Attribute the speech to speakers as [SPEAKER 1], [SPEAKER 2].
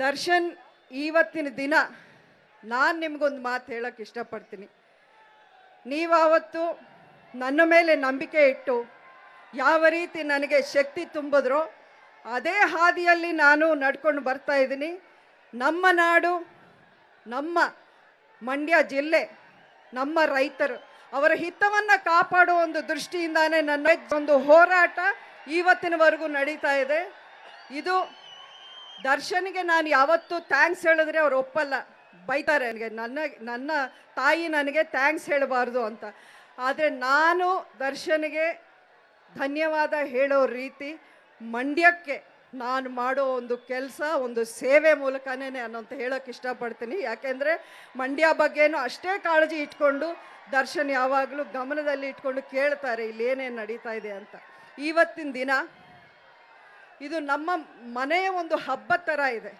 [SPEAKER 1] ದರ್ಶನ್ ಇವತ್ತಿನ ದಿನ ನಾನು ನಿಮಗೊಂದು ಮಾತು ಹೇಳೋಕ್ಕೆ ಇಷ್ಟಪಡ್ತೀನಿ. ನೀವಾವತ್ತು ನನ್ನ ಮೇಲೆ ನಂಬಿಕೆ ಇಟ್ಟು ಯಾವ ರೀತಿ ನನಗೆ ಶಕ್ತಿ ತುಂಬಿದ್ರೋ ಅದೇ ಹಾದಿಯಲ್ಲಿ ನಾನು ನಡ್ಕೊಂಡು ಬರ್ತಾ ಇದ್ದೀನಿ. ನಮ್ಮ ನಾಡು, ನಮ್ಮ ಮಂಡ್ಯ ಜಿಲ್ಲೆ, ನಮ್ಮ ರೈತರು ಅವರ ಹಿತವನ್ನು ಕಾಪಾಡೋ ಒಂದು ದೃಷ್ಟಿಯಿಂದಾನೇ ನನ್ನ ಒಂದು ಹೋರಾಟ ಇವತ್ತಿನವರೆಗೂ ನಡೀತಾ ಇದೆ. ಇದು ದರ್ಶನ್ಗೆ ನಾನು ಯಾವತ್ತೂ ಥ್ಯಾಂಕ್ಸ್ ಹೇಳಿದ್ರೆ ಅವ್ರು ಒಪ್ಪಲ್ಲ, ಬೈತಾರೆ ನನಗೆ. ನನ್ನ ತಾಯಿ ನನಗೆ ಥ್ಯಾಂಕ್ಸ್ ಹೇಳಬಾರ್ದು ಅಂತ. ಆದರೆ ನಾನು ದರ್ಶನ್ಗೆ ಧನ್ಯವಾದ ಹೇಳೋ ರೀತಿ ಮಂಡ್ಯಕ್ಕೆ ನಾನು ಮಾಡೋ ಒಂದು ಕೆಲಸ, ಒಂದು ಸೇವೆ ಮೂಲಕನೇ ನಾನು ಅಂತ ಹೇಳೋಕ್ಕೆ ಇಷ್ಟಪಡ್ತೀನಿ. ಯಾಕೆಂದರೆ ಮಂಡ್ಯ ಬಗ್ಗೆನೂ ಅಷ್ಟೇ ಕಾಳಜಿ ಇಟ್ಕೊಂಡು ದರ್ಶನ್ ಯಾವಾಗಲೂ ಗಮನದಲ್ಲಿ ಇಟ್ಕೊಂಡು ಕೇಳ್ತಾರೆ ಇಲ್ಲಿ ಏನೇನು ನಡೀತಾ ಇದೆ ಅಂತ. ಇವತ್ತಿನ ದಿನ ಇದು ನಮ್ಮ ಮನೆಯ ಒಂದು ಹಬ್ಬದ ಥರ ಇದೆ.